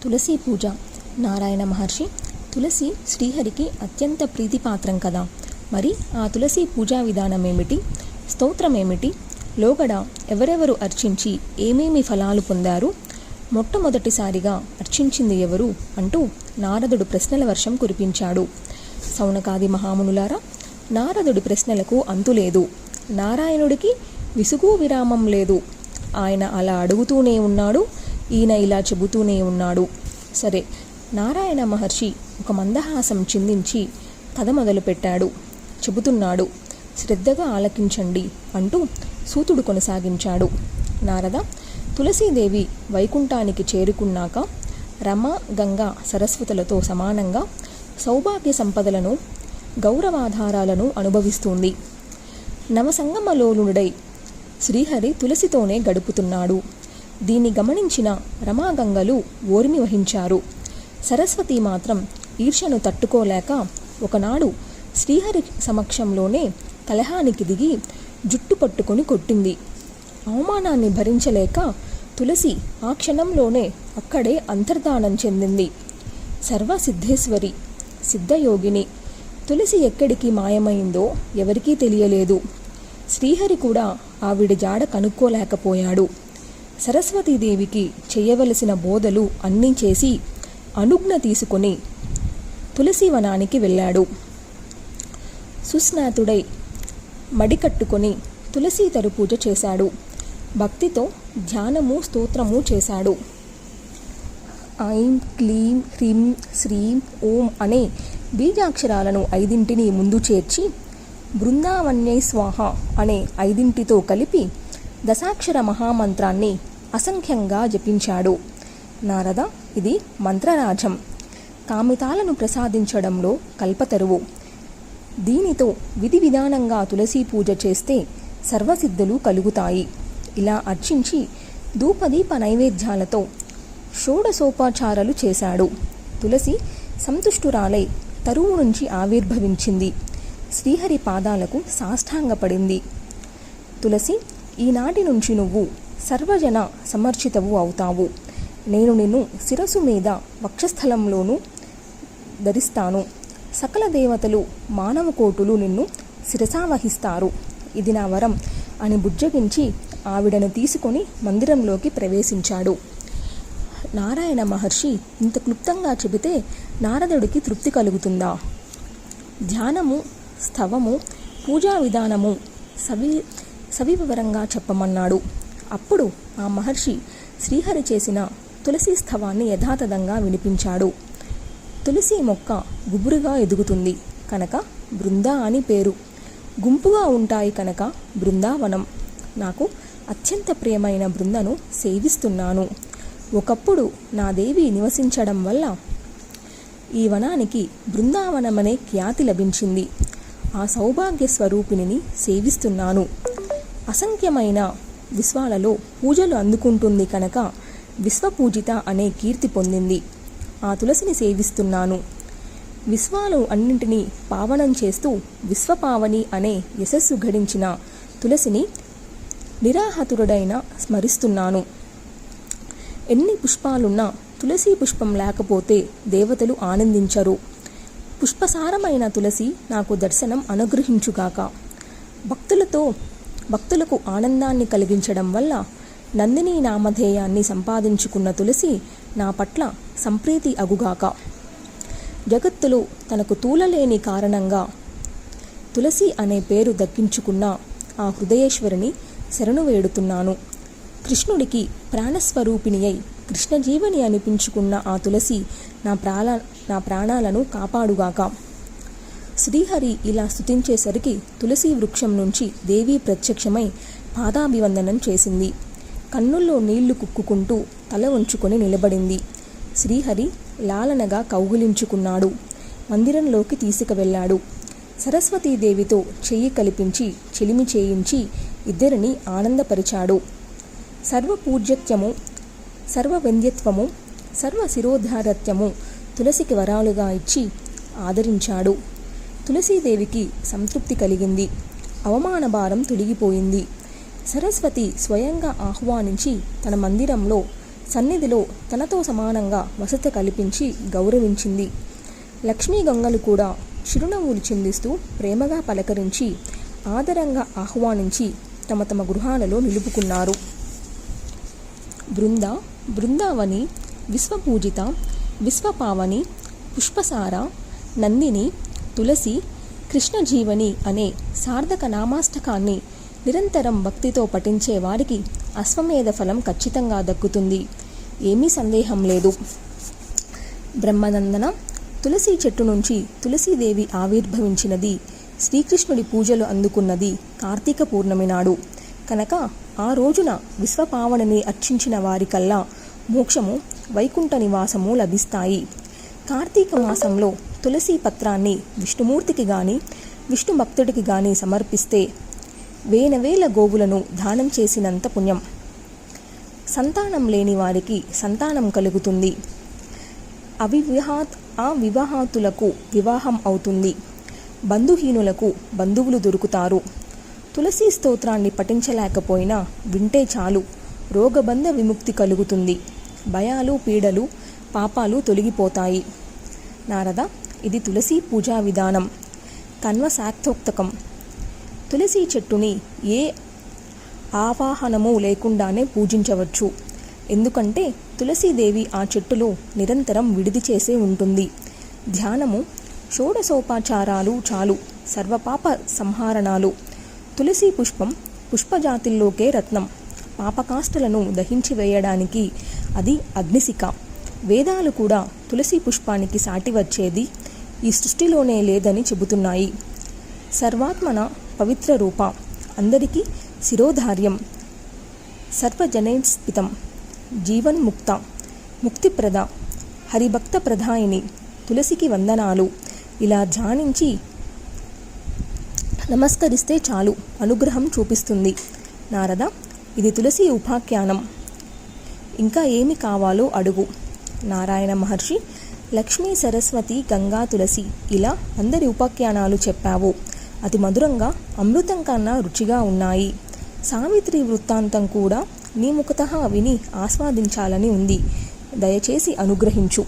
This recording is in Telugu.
తులసి పూజ. నారాయణ మహర్షి తులసి శ్రీహరికి అత్యంత ప్రీతిపాత్రం కదా. మరి ఆ తులసి పూజా విధానం ఏమిటి, స్తోత్రం ఏమిటి, లోగడ ఎవరెవరు అర్చించి ఏమేమి ఫలాలు పొందారు, మొట్టమొదటిసారిగా అర్చించింది ఎవరు అంటూ నారదుడు ప్రశ్నల వర్షం కురిపించాడు. సౌనకాది మహామునులారా, నారదుడి ప్రశ్నలకు అంతులేదు. నారాయణుడికి విసుగు విరామం లేదు. ఆయన అలా అడుగుతూనే ఉన్నాడు, ఈయన ఇలా చెబుతూనే ఉన్నాడు. సరే, నారాయణ మహర్షి ఒక మందహాసం చిందించి కథ మొదలుపెట్టాడు. చెబుతున్నాడు, శ్రద్ధగా ఆలకించండి అంటూ సూతుడు కొనసాగించాడు. నారద, తులసీదేవి వైకుంఠానికి చేరుకున్నాక రమ, గంగ, సరస్వతులతో సమానంగా సౌభాగ్య సంపదలను, గౌరవాధారాలను అనుభవిస్తుంది. నవసంగమలోలుడై శ్రీహరి తులసితోనే గడుపుతున్నాడు. దీన్ని గమనించిన రమాగంగలు ఓర్మి వహించారు. సరస్వతి మాత్రం ఈర్ష్యను తట్టుకోలేక ఒకనాడు శ్రీహరి సమక్షంలోనే కలహానికి దిగి జుట్టు పట్టుకొని కొట్టింది. అవమానాన్ని భరించలేక తులసి ఆ క్షణంలోనే అక్కడే అంతర్ధానం చెందింది. సర్వసిద్ధేశ్వరి, సిద్ధయోగిని తులసి ఎక్కడికి మాయమైందో ఎవరికీ తెలియలేదు. శ్రీహరి కూడా ఆవిడ జాడ కనుక్కోలేకపోయాడు. సరస్వతీదేవికి చేయవలసిన బోధలు అన్నీ చేసి అనుజ్ఞ తీసుకుని తులసీవనానికి వెళ్ళాడు. సుస్నాతుడై మడికట్టుకొని తులసీతరు పూజ చేశాడు. భక్తితో ధ్యానము, స్తోత్రము చేశాడు. ఐం, క్లీం, హ్రీం, శ్రీం, ఓం అనే బీజాక్షరాలను 5 ముందు చేర్చి బృందావన్యై స్వాహ అనే 5తో కలిపి దశాక్షర మహామంత్రాన్ని అసంఖ్యంగా జపించాడు. నారద, ఇది మంత్రరాజం, కామితాలను ప్రసాదించడంలో కల్పతరువు. దీనితో విధి విధానంగా తులసీ పూజ చేస్తే సర్వసిద్ధులు కలుగుతాయి. ఇలా అర్చించి ధూపదీప నైవేద్యాలతో షోడశోపచారాలు చేశాడు. తులసి సంతుష్టురాలై తరువు నుంచి ఆవిర్భవించింది. శ్రీహరి పాదాలకు సాష్టాంగపడింది. తులసి, ఈనాటి నుంచి నువ్వు సర్వజన సమర్చితవు అవుతావు. నేను నిన్ను శిరసు మీద వక్షస్థలంలోనూ ధరిస్తాను. సకల దేవతలు, మానవ కోటులు నిన్ను శిరసావహిస్తారు. ఇది నా వరం అని బుజ్జగించి ఆవిడను తీసుకొని మందిరంలోకి ప్రవేశించాడు. నారాయణ మహర్షి ఇంత క్లుప్తంగా చెబితే నారదుడికి తృప్తి కలుగుతుందా? ధ్యానము, స్తవము, పూజా విధానము సవివరంగా చెప్పమన్నాడు. అప్పుడు ఆ మహర్షి శ్రీహరి చేసిన తులసి స్థవాన్ని యథాతథంగా వినిపించాడు. తులసి మొక్క గుబురుగా ఎదుగుతుంది కనుక బృంద అని పేరు. గుంపుగా ఉంటాయి కనుక బృందావనం. నాకు అత్యంత ప్రియమైన బృందను సేవిస్తున్నాను. ఒకప్పుడు నా దేవి నివసించడం వల్ల ఈ వనానికి బృందావనమనే ఖ్యాతి లభించింది. ఆ సౌభాగ్య స్వరూపిణిని సేవిస్తున్నాను. అసంఖ్యమైన విశ్వాలలో పూజలు అందుకుంటుంది కనుక విశ్వపూజిత అనే కీర్తి పొందింది. ఆ తులసిని సేవిస్తున్నాను. విశ్వాలు అన్నింటినీ పావనం చేస్తూ విశ్వపావని అనే యశస్సు గడించిన తులసిని నిరాహతుడైన స్మరిస్తున్నాను. ఎన్ని పుష్పాలున్నా తులసి పుష్పం లేకపోతే దేవతలు ఆనందించరు. పుష్పసారమైన తులసి నాకు దర్శనం అనుగ్రహించుగాక. భక్తులకు ఆనందాన్ని కలిగించడం వల్ల నందిని నామధేయాన్ని సంపాదించుకున్న తులసి నా పట్ల సంప్రీతి అగుగాక. జగత్తులో తనకు తూలలేని కారణంగా తులసి అనే పేరు దక్కించుకున్న ఆ హృదయేశ్వరిని శరణు వేడుతున్నాను. కృష్ణుడికి ప్రాణస్వరూపిణి అయి కృష్ణజీవని అనిపించుకున్న ఆ తులసి నా ప్రాణాలను కాపాడుగాక. శ్రీహరి ఇలా స్తుతించేసరికి తులసి వృక్షం నుంచి దేవి ప్రత్యక్షమై పాదాభివందనం చేసింది. కన్నుల్లో నీళ్లు కుక్కుకుంటూ తల ఉంచుకొని నిలబడింది. శ్రీహరి లాలనగా కౌగిలించుకున్నాడు. మందిరంలోకి తీసుకువెళ్ళాడు. సరస్వతీదేవితో చెయ్యి కలిపించి చెలిమి చేయించి ఇద్దరిని ఆనందపరిచాడు. సర్వపూజ్యత్వము, సర్వవంద్యత్వము, సర్వశిరోధారత్యము తులసికి వరాలుగా ఇచ్చి ఆదరించాడు. తులసీదేవికి సంతృప్తి కలిగింది. అవమాన భారం తొలగిపోయింది. సరస్వతి స్వయంగా ఆహ్వానించి తన మందిరంలో సన్నిధిలో తనతో సమానంగా వసతి కల్పించి గౌరవించింది. లక్ష్మీ గంగలు కూడా చిరునవ్వులు చిందిస్తూ ప్రేమగా పలకరించి ఆదరంగా ఆహ్వానించి తమ తమ గృహాలలో నిలుపుకున్నారు. బృందావని, విశ్వపూజిత, విశ్వపావని, పుష్పసార, నందిని, తులసి, కృష్ణజీవని అనే సార్థక నామాష్టకాన్ని నిరంతరం భక్తితో పఠించే వారికి అశ్వమేధ ఫలం ఖచ్చితంగా దక్కుతుంది. ఏమీ సందేహం లేదు. బ్రహ్మనందన, తులసి చెట్టు నుంచి తులసీదేవి ఆవిర్భవించినది, శ్రీకృష్ణుడి పూజలు అందుకున్నది కార్తీక పూర్ణమి నాడు కనుక ఆ రోజున విశ్వపావనిని అర్చించిన వారికల్లా మోక్షము, వైకుంఠ నివాసము లభిస్తాయి. కార్తీక మాసంలో తులసి పత్రాన్ని విష్ణుమూర్తికి గాని విష్ణు భక్తుడికి గాని సమర్పిస్తే వేల గోవులను దానం చేసినంత పుణ్యం. సంతానం లేని వారికి సంతానం కలుగుతుంది. అవివాహాతులకు వివాహం అవుతుంది. బంధుహీనులకు బంధువులు దొరుకుతారు. తులసి స్తోత్రాన్ని పఠించలేకపోయినా వింటే చాలు రోగబంధ విముక్తి కలుగుతుంది. భయాలు, పీడలు, పాపాలు తొలగిపోతాయి. నారద, ఇది తులసి పూజా విధానం. కన్వశాక్తోక్తకం. తులసి చెట్టుని ఏ ఆవాహనము లేకుండానే పూజించవచ్చు. ఎందుకంటే తులసీదేవి ఆ చెట్టులో నిరంతరం విడిది చేసే ఉంటుంది. ధ్యానము, షోడశోపచారాలు చాలు, సర్వపాప సంహారణాలు. తులసి పుష్పం పుష్పజాతిల్లోకే రత్నం. పాపకాష్టలను దహించి వేయడానికి అది అగ్నిశిఖ. వేదాలు కూడా తులసి పుష్పానికి సాటి వచ్చేది ఈ సృష్టిలోనే లేదని చెబుతున్నాయి. సర్వాత్మన పవిత్ర రూప, అందరికీ శిరోధార్యం, సర్వజనైస్పితం, జీవన్ముక్త, ముక్తిప్రద, హరిభక్త ప్రధాయిని, తులసికి వందనాలు. ఇలా ధ్యానించి నమస్కరిస్తే చాలు అనుగ్రహం చూపిస్తుంది. నారద, ఇది తులసి ఉపాఖ్యానం. ఇంకా ఏమి కావాలో అడుగు. నారాయణ మహర్షి, లక్ష్మీ, సరస్వతి, గంగా, తులసి ఇలా అందరి ఉపాఖ్యానాలు చెప్పావు. అతి మధురంగా, అమృతం కన్నా రుచిగా ఉన్నాయి. సావిత్రి వృత్తాంతం కూడా నీ ముఖతః విని ఆస్వాదించాలని ఉంది. దయచేసి అనుగ్రహించు.